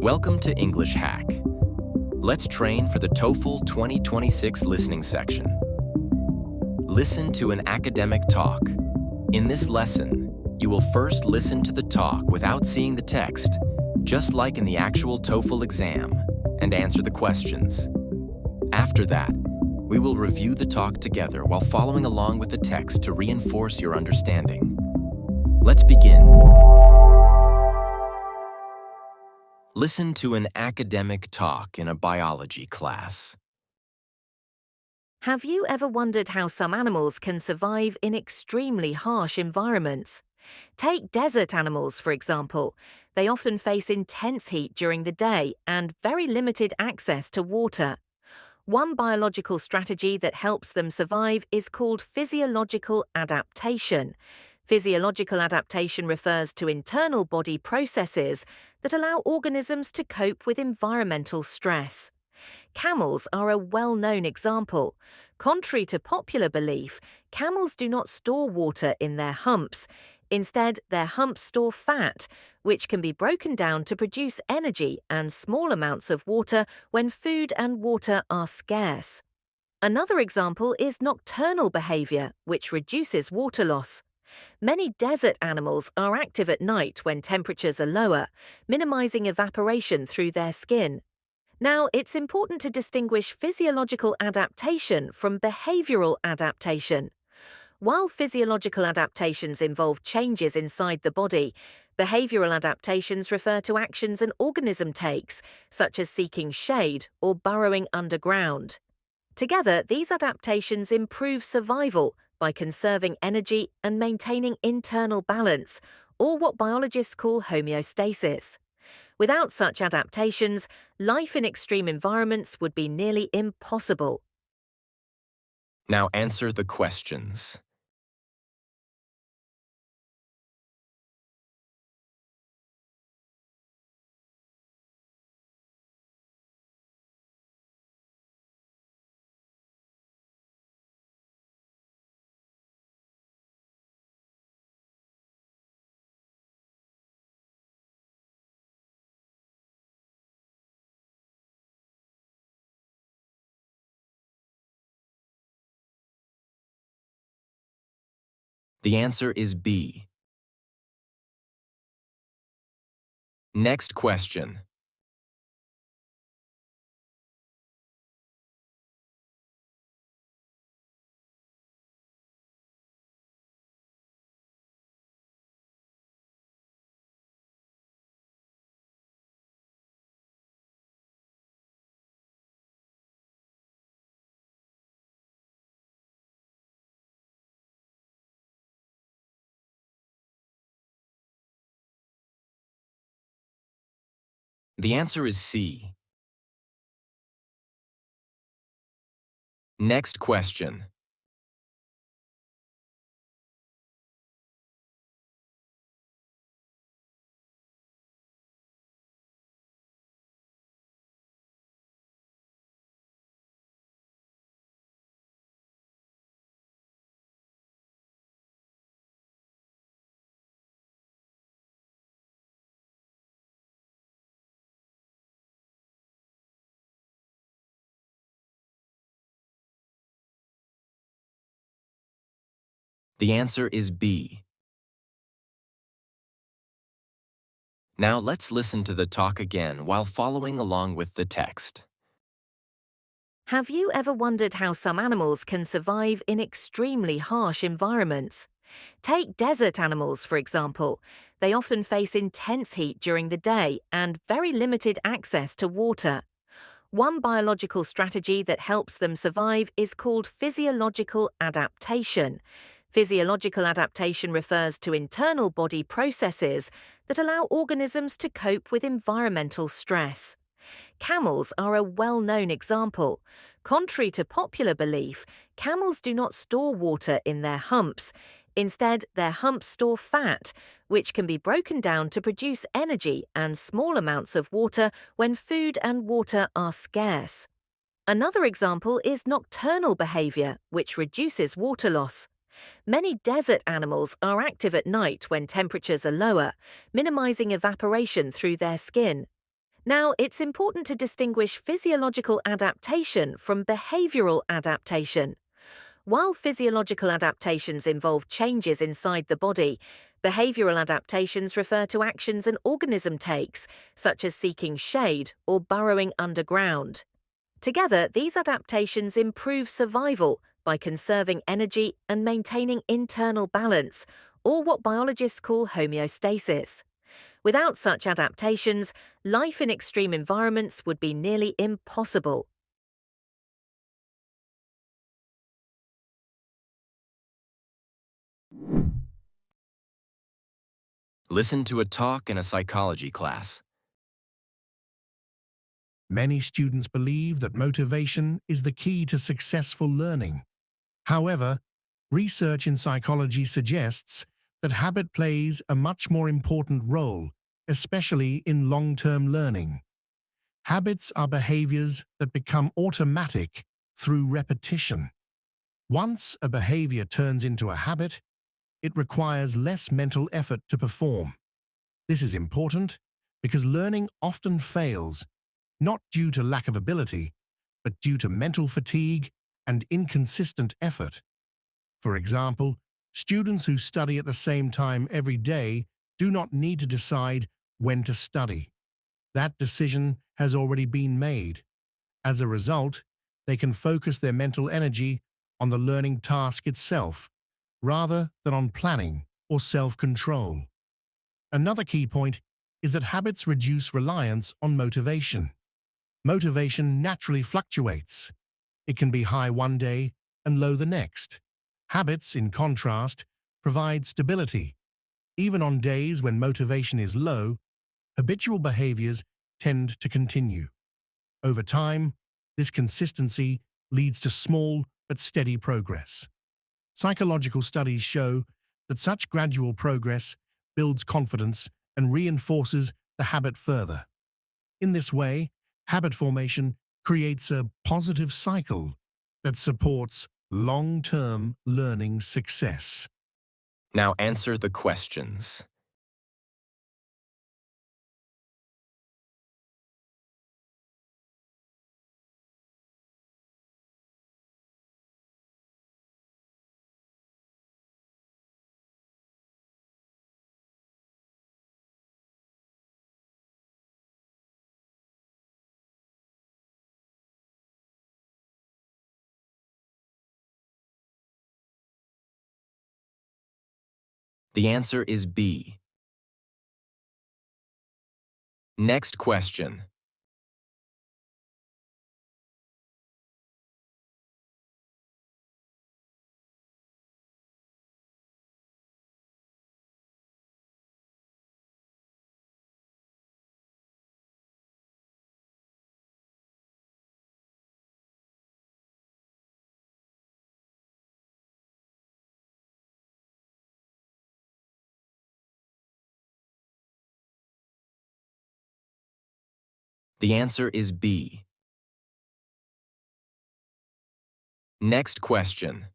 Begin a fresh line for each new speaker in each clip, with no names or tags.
Welcome to EnglishHack. Let's train for the TOEFL 2026 listening section. Listen to an academic talk. In this lesson, you will first listen to the talk without seeing the text, just like in the actual TOEFL exam, and answer the questions. After that, we will review the talk together while following along with the text to reinforce your understanding. Let's begin. Listen to an academic talk in a biology class.
Have you ever wondered how some animals can survive in extremely harsh environments? Take desert animals, for example. They often face intense heat during the day and very limited access to water. One biological strategy that helps them survive is called physiological adaptation. Physiological adaptation refers to internal body processes that allow organisms to cope with environmental stress. Camels are a well-known example. Contrary to popular belief, camels do not store water in their humps. Instead, their humps store fat, which can be broken down to produce energy and small amounts of water when food and water are scarce. Another example is nocturnal behavior, which reduces water loss. Many desert animals are active at night when temperatures are lower, minimizing evaporation through their skin. Now, it's important to distinguish physiological adaptation from behavioral adaptation. While physiological adaptations involve changes inside the body, behavioral adaptations refer to actions an organism takes, such as seeking shade or burrowing underground. Together, these adaptations improve survival by conserving energy and maintaining internal balance, or what biologists call homeostasis. Without such adaptations, life in extreme environments would be nearly impossible.
Now answer the questions. The answer is B. Next question. The answer is C. Next question. The answer is B. Now let's listen to the talk again while following along with the text.
Have you ever wondered how some animals can survive in extremely harsh environments? Take desert animals, for example. They often face intense heat during the day and very limited access to water. One biological strategy that helps them survive is called physiological adaptation. Physiological adaptation refers to internal body processes that allow organisms to cope with environmental stress. Camels are a well-known example. Contrary to popular belief, camels do not store water in their humps. Instead, their humps store fat, which can be broken down to produce energy and small amounts of water when food and water are scarce. Another example is nocturnal behavior, which reduces water loss. Many desert animals are active at night when temperatures are lower, minimizing evaporation through their skin. Now, it's important to distinguish physiological adaptation from behavioral adaptation. While physiological adaptations involve changes inside the body, behavioral adaptations refer to actions an organism takes, such as seeking shade or burrowing underground. Together, these adaptations improve survival by conserving energy and maintaining internal balance, or what biologists call homeostasis. Without such adaptations, life in extreme environments would be nearly impossible.
Listen to a talk in a psychology class.
Many students believe that motivation is the key to successful learning. However, research in psychology suggests that habit plays a much more important role, especially in long-term learning. Habits are behaviors that become automatic through repetition. Once a behavior turns into a habit, it requires less mental effort to perform. This is important because learning often fails, not due to lack of ability, but due to mental fatigue and inconsistent effort. For example, students who study at the same time every day do not need to decide when to study. That decision has already been made. As a result, they can focus their mental energy on the learning task itself, rather than on planning or self-control. Another key point is that habits reduce reliance on motivation. Motivation naturally fluctuates. It can be high one day and low the next. Habits, in contrast, provide stability. Even on days when motivation is low, habitual behaviors tend to continue. Over time, this consistency leads to small but steady progress. Psychological studies show that such gradual progress builds confidence and reinforces the habit further. In this way, habit formation creates a positive cycle that supports long-term learning success.
Now answer the questions. The answer is B. Next question. The answer is B. Next question.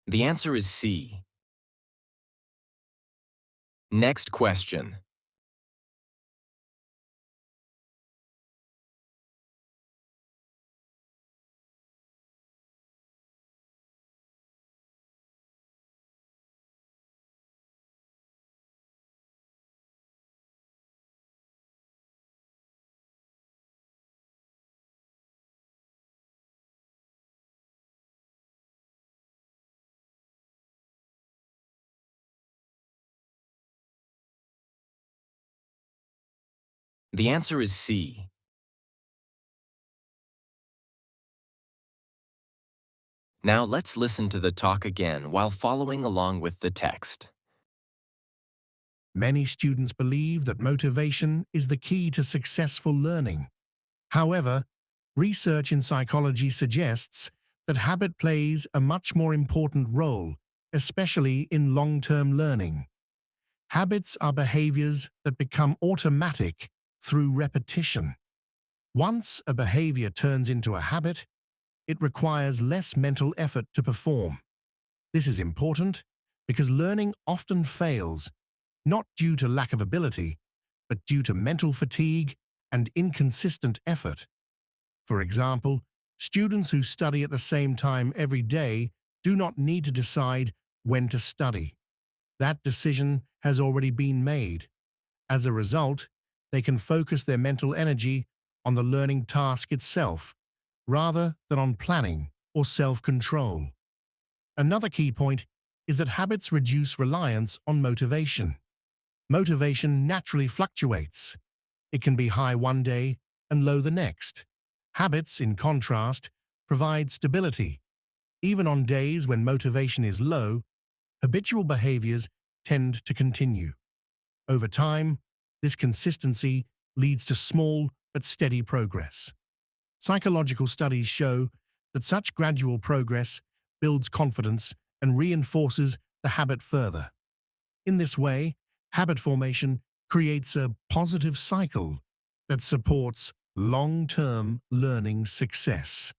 The answer is C. Next question. The answer is C. Now let's listen to the talk again while following along with the text.
Many students believe that motivation is the key to successful learning. However, research in psychology suggests that habit plays a much more important role, especially in long-term learning. Habits are behaviors that become automatic through repetition. Once a behavior turns into a habit, it requires less mental effort to perform. This is important because learning often fails, not due to lack of ability, but due to mental fatigue and inconsistent effort. For example, students who study at the same time every day do not need to decide when to study. That decision has already been made. As a result, they can focus their mental energy on the learning task itself, rather than on planning or self-control. Another key point is that habits reduce reliance on motivation. Motivation naturally fluctuates. It can be high one day and low the next. Habits, in contrast, provide stability. Even on days when motivation is low, habitual behaviors tend to continue. Over time, this consistency leads to small but steady progress. Psychological studies show that such gradual progress builds confidence and reinforces the habit further. In this way, habit formation creates a positive cycle that supports long-term learning success.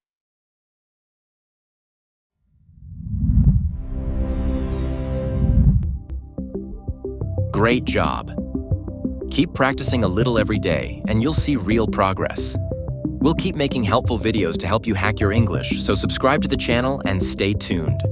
Great job! Keep practicing a little every day, and you'll see real progress. We'll keep making helpful videos to help you hack your English, so subscribe to the channel and stay tuned.